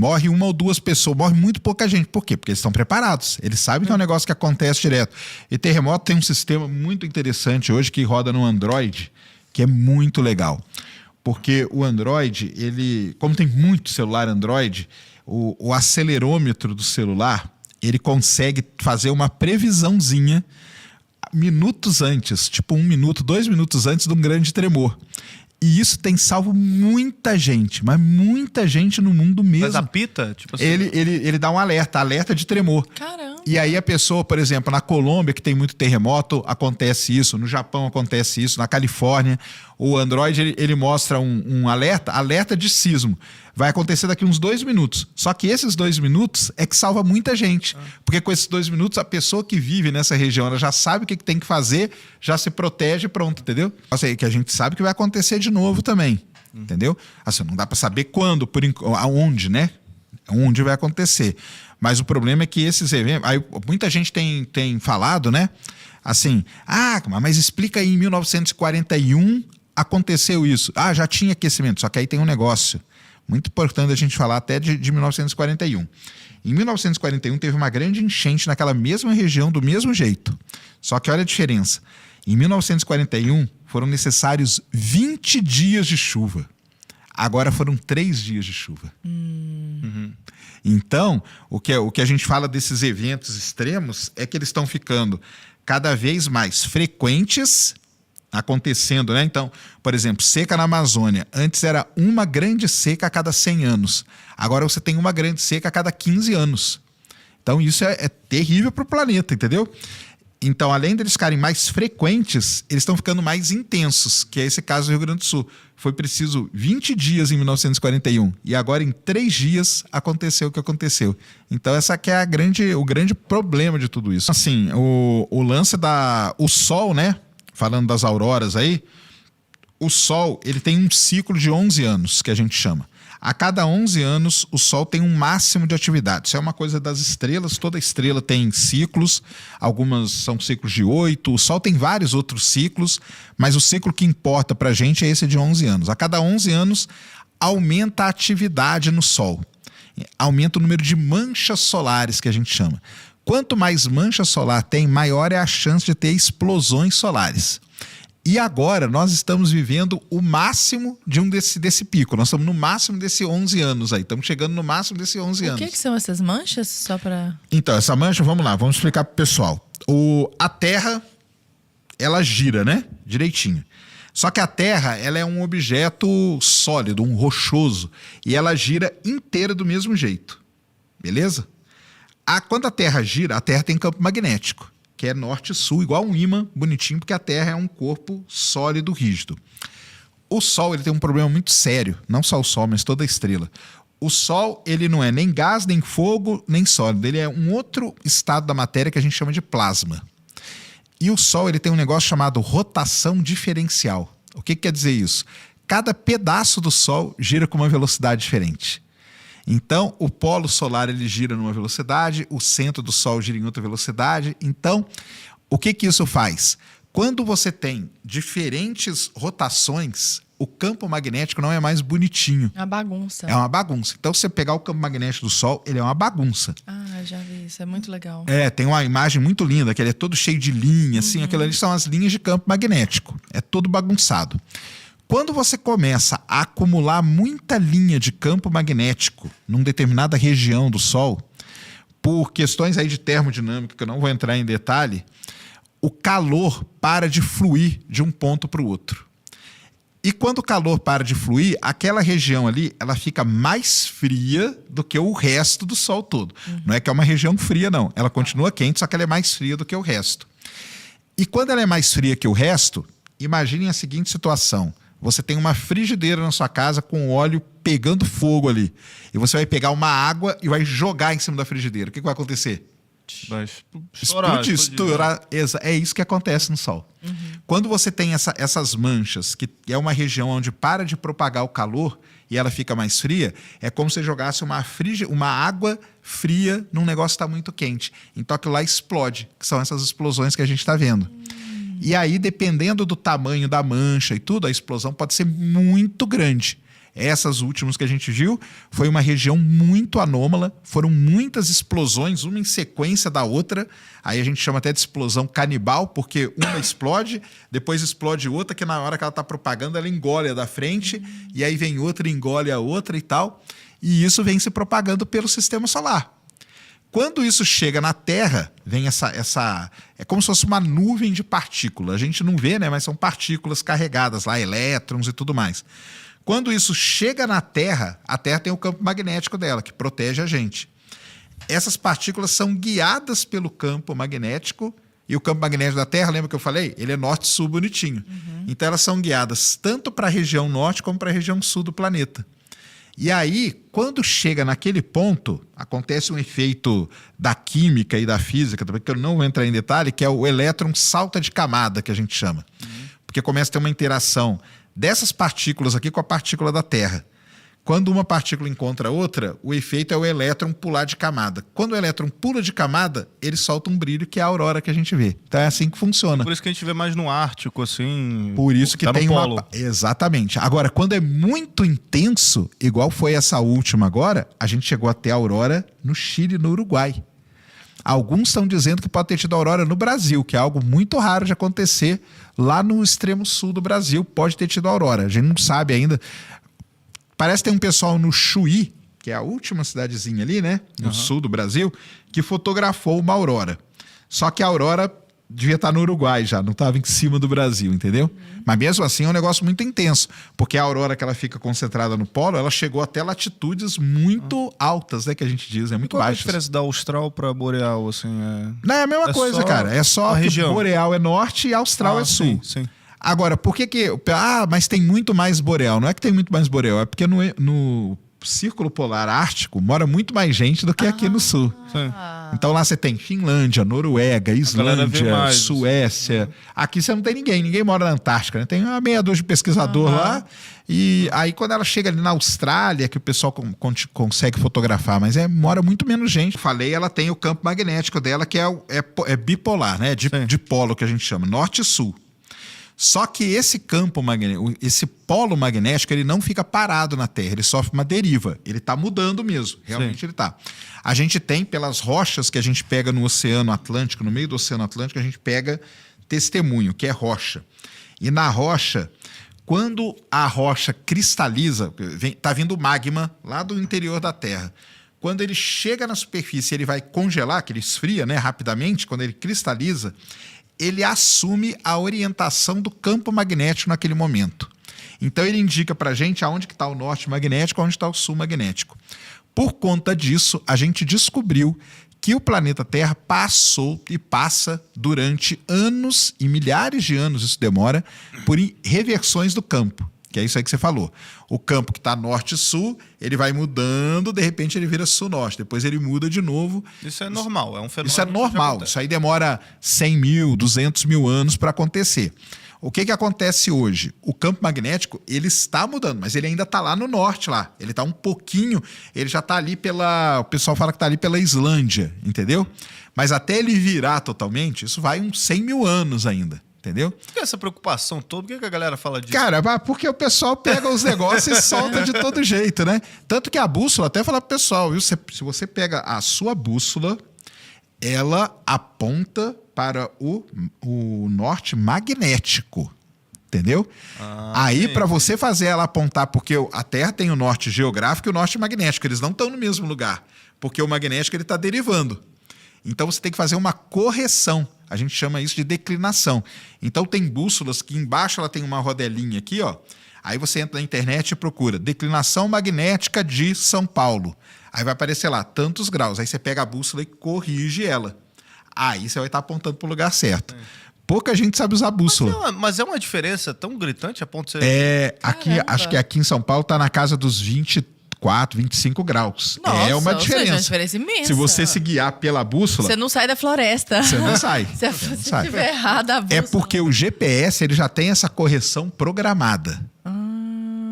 morre uma ou duas pessoas, morre muito pouca gente. Por quê? Porque eles estão preparados. Eles sabem que é um negócio que acontece direto. E terremoto tem um sistema muito interessante hoje que roda no Android, que é muito legal. Porque o Android, ele, como tem muito celular Android, o acelerômetro do celular, ele consegue fazer uma previsãozinha minutos antes, tipo 1 minuto, 2 minutos antes de um grande tremor. E isso tem salvo muita gente, mas muita gente no mundo mesmo. Mas apita? Tipo assim... Ele dá um alerta de tremor. Caramba. E aí a pessoa, por exemplo, na Colômbia, que tem muito terremoto, acontece isso. No Japão acontece isso. Na Califórnia, o Android ele mostra um alerta de sismo. Vai acontecer daqui uns 2 minutos. Só que esses 2 minutos é que salva muita gente. Porque com esses 2 minutos, a pessoa que vive nessa região, ela já sabe o que tem que fazer, já se protege e pronto, entendeu? Assim, que a gente sabe que vai acontecer de novo também, entendeu? Assim, não dá para saber quando, aonde, né? Onde vai acontecer. Mas o problema é que esses eventos... Aí, muita gente tem falado, né? Assim, mas explica aí, em 1941 aconteceu isso. Já tinha aquecimento, só que aí tem um negócio muito importante a gente falar até de 1941. Em 1941 teve uma grande enchente naquela mesma região do mesmo jeito. Só que olha a diferença. Em 1941 foram necessários 20 dias de chuva. Agora foram 3 dias de chuva. Então, o que a gente fala desses eventos extremos é que eles estão ficando cada vez mais frequentes acontecendo, né? Então, por exemplo, seca na Amazônia. Antes era uma grande seca a cada 100 anos. Agora você tem uma grande seca a cada 15 anos. Então, isso é terrível para o planeta, entendeu? Então, além deles ficarem mais frequentes, eles estão ficando mais intensos, que é esse caso do Rio Grande do Sul. Foi preciso 20 dias em 1941 e agora em 3 dias aconteceu o que aconteceu. Então, essa que é o grande problema de tudo isso. Assim, o lance o Sol, né? Falando das auroras aí, o Sol ele tem um ciclo de 11 anos, que a gente chama. A cada 11 anos, o Sol tem um máximo de atividade. Isso é uma coisa das estrelas. Toda estrela tem ciclos. Algumas são ciclos de 8. O Sol tem vários outros ciclos. Mas o ciclo que importa para a gente é esse de 11 anos. A cada 11 anos, aumenta a atividade no Sol. Aumenta o número de manchas solares, que a gente chama. Quanto mais mancha solar tem, maior é a chance de ter explosões solares. E agora nós estamos vivendo o máximo desse pico. Nós estamos no máximo desse 11 anos aí. Estamos chegando no máximo desse 11 anos. O que são essas manchas? Só para... Então, essa mancha, vamos lá, vamos explicar pro pessoal. A Terra, ela gira, né? Direitinho. Só que a Terra, ela é um objeto sólido, um rochoso. E ela gira inteira do mesmo jeito. Beleza? Quando a Terra gira, a Terra tem campo magnético, que é norte e sul, igual um ímã, bonitinho, porque a Terra é um corpo sólido, rígido. O Sol ele tem um problema muito sério, não só o Sol, mas toda a estrela. O Sol ele não é nem gás, nem fogo, nem sólido. Ele é um outro estado da matéria que a gente chama de plasma. E o Sol ele tem um negócio chamado rotação diferencial. O que quer dizer isso? Cada pedaço do Sol gira com uma velocidade diferente. Então, o polo solar ele gira numa velocidade, o centro do Sol gira em outra velocidade. Então, o que isso faz? Quando você tem diferentes rotações, o campo magnético não é mais bonitinho. É uma bagunça. É uma bagunça. Então, se você pegar o campo magnético do Sol, ele é uma bagunça. Já vi. Isso é muito legal. Tem uma imagem muito linda, que ele é todo cheio de linha, assim. Aquilo ali são as linhas de campo magnético. É todo bagunçado. Quando você começa a acumular muita linha de campo magnético numa determinada região do Sol, por questões aí de termodinâmica, que eu não vou entrar em detalhe, o calor para de fluir de um ponto para o outro. E quando o calor para de fluir, aquela região ali, ela fica mais fria do que o resto do Sol todo. Não é que é uma região fria, não. Ela continua quente, só que ela é mais fria do que o resto. E quando ela é mais fria que o resto, imaginem a seguinte situação. Você tem uma frigideira na sua casa com óleo pegando fogo ali. E você vai pegar uma água e vai jogar em cima da frigideira. O que vai acontecer? Vai estourar. É isso que acontece no Sol. Quando você tem essas manchas, que é uma região onde para de propagar o calor e ela fica mais fria, é como se você jogasse uma água fria num negócio que está muito quente. Então aquilo lá explode, que são essas explosões que a gente está vendo. E aí, dependendo do tamanho da mancha e tudo, a explosão pode ser muito grande. Essas últimas que a gente viu foi uma região muito anômala, foram muitas explosões, uma em sequência da outra. Aí a gente chama até de explosão canibal, porque uma explode, depois explode outra, que na hora que ela está propagando, ela engole a da frente, e aí vem outra, engole a outra e tal. E isso vem se propagando pelo sistema solar. Quando isso chega na Terra, vem essa é como se fosse uma nuvem de partículas. A gente não vê, né? Mas são partículas carregadas lá, elétrons e tudo mais. Quando isso chega na Terra, a Terra tem o campo magnético dela, que protege a gente. Essas partículas são guiadas pelo campo magnético, e o campo magnético da Terra, lembra que eu falei? Ele é norte-sul bonitinho. Então elas são guiadas tanto para a região norte como para a região sul do planeta. E aí, quando chega naquele ponto, acontece um efeito da química e da física, que eu não vou entrar em detalhe, que é o elétron salta de camada, que a gente chama. Porque começa a ter uma interação dessas partículas aqui com a partícula da Terra. Quando uma partícula encontra outra, o efeito é o elétron pular de camada. Quando o elétron pula de camada, ele solta um brilho, que é a aurora que a gente vê. Então é assim que funciona. Por isso que a gente vê mais no Ártico, assim. Por isso que tá tem no polo. Exatamente. Agora, quando é muito intenso, igual foi essa última agora, a gente chegou até a aurora no Chile e no Uruguai. Alguns estão dizendo que pode ter tido aurora no Brasil, que é algo muito raro de acontecer lá no extremo sul do Brasil. Pode ter tido aurora. A gente não sabe ainda. Parece que tem um pessoal no Chuí, que é a última cidadezinha ali, né? No sul do Brasil, que fotografou uma aurora. Só que a aurora devia estar no Uruguai já, não estava em cima do Brasil, entendeu? Mas mesmo assim é um negócio muito intenso, porque a aurora que ela fica concentrada no polo, ela chegou até latitudes muito altas, né? Que a gente diz, né? Muito Qual é a baixas. diferença da austral para boreal, assim? Não, é a mesma coisa, só cara. É só a que região. boreal é norte e austral é sul. Sim. Agora, por que que... Ah, mas tem muito mais boreal. Não é que tem muito mais boreal, é porque no Círculo Polar Ártico mora muito mais gente do que aqui no sul. Sim. Então lá você tem Finlândia, Noruega, galera vê Islândia, mais. Suécia. Aqui você não tem ninguém mora na Antártica, né? Tem uma meia dúzia de pesquisador lá. E aí quando ela chega ali na Austrália, que o pessoal consegue fotografar, mas mora muito menos gente. Falei, ela tem o campo magnético dela, que é bipolar, né? De polo, que a gente chama, norte e sul. Só que esse campo magnético, esse polo magnético, ele não fica parado na Terra, ele sofre uma deriva. Ele está mudando mesmo, realmente ele está. A gente tem, pelas rochas que a gente pega no Oceano Atlântico, no meio do Oceano Atlântico, a gente pega testemunho, que é rocha. E na rocha, quando a rocha cristaliza, está vindo magma lá do interior da Terra. Quando ele chega na superfície, ele vai congelar, que ele esfria, né, rapidamente, quando ele cristaliza, ele assume a orientação do campo magnético naquele momento. Então ele indica para a gente aonde que está o norte magnético, onde está o sul magnético. Por conta disso, a gente descobriu que o planeta Terra passou e passa durante anos e milhares de anos, isso demora, por reversões do campo. Que é isso aí que você falou. O campo que está norte e sul, ele vai mudando, de repente ele vira sul-norte, depois ele muda de novo. Isso é normal, é um fenômeno. Isso é normal, isso aí demora 100 mil, 200 mil anos para acontecer. O que acontece hoje? O campo magnético, ele está mudando, mas ele ainda está lá no norte, lá. Ele está um pouquinho, ele já está ali o pessoal fala que está ali pela Islândia, entendeu? Mas até ele virar totalmente, isso vai uns 100 mil anos ainda. Entendeu? Por que essa preocupação toda? Por que a galera fala disso? Cara, porque o pessoal pega os negócios e solta de todo jeito, né? Tanto que a bússola, até falar pro pessoal, viu? Se você pega a sua bússola, ela aponta para o norte magnético. Entendeu? Aí, para você fazer ela apontar, porque a Terra tem o norte geográfico e o norte magnético, eles não estão no mesmo lugar, porque o magnético ele está derivando. Então você tem que fazer uma correção. A gente chama isso de declinação. Então tem bússolas que embaixo ela tem uma rodelinha aqui, ó. Aí você entra na internet e procura declinação magnética de São Paulo. Aí vai aparecer lá tantos graus. Aí você pega a bússola e corrige ela. Aí você vai estar apontando para o lugar certo. Pouca gente sabe usar bússola. Mas é uma diferença tão gritante a ponto de ser... Acho que aqui em São Paulo está na casa dos 24, 25 graus. Nossa, é uma ou seja, diferença. uma diferença imensa. Se você se guiar pela bússola... Você não sai da floresta. Você não sai. Se você estiver errada, a bússola... É porque o GPS ele já tem essa correção programada.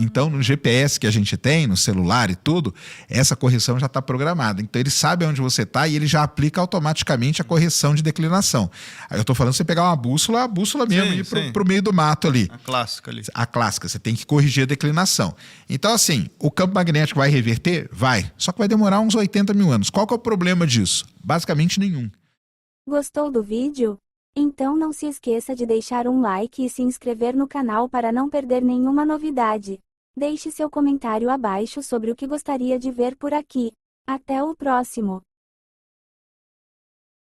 Então, no GPS que a gente tem, no celular e tudo, essa correção já está programada. Então, ele sabe onde você está e ele já aplica automaticamente a correção de declinação. Aí eu estou falando você pegar uma bússola, a bússola mesmo, e ir para o meio do mato ali. A clássica ali. A clássica, você tem que corrigir a declinação. Então, assim, o campo magnético vai reverter? Vai. Só que vai demorar uns 80 mil anos. Qual que é o problema disso? Basicamente nenhum. Gostou do vídeo? Então não se esqueça de deixar um like e se inscrever no canal para não perder nenhuma novidade. Deixe seu comentário abaixo sobre o que gostaria de ver por aqui. Até o próximo!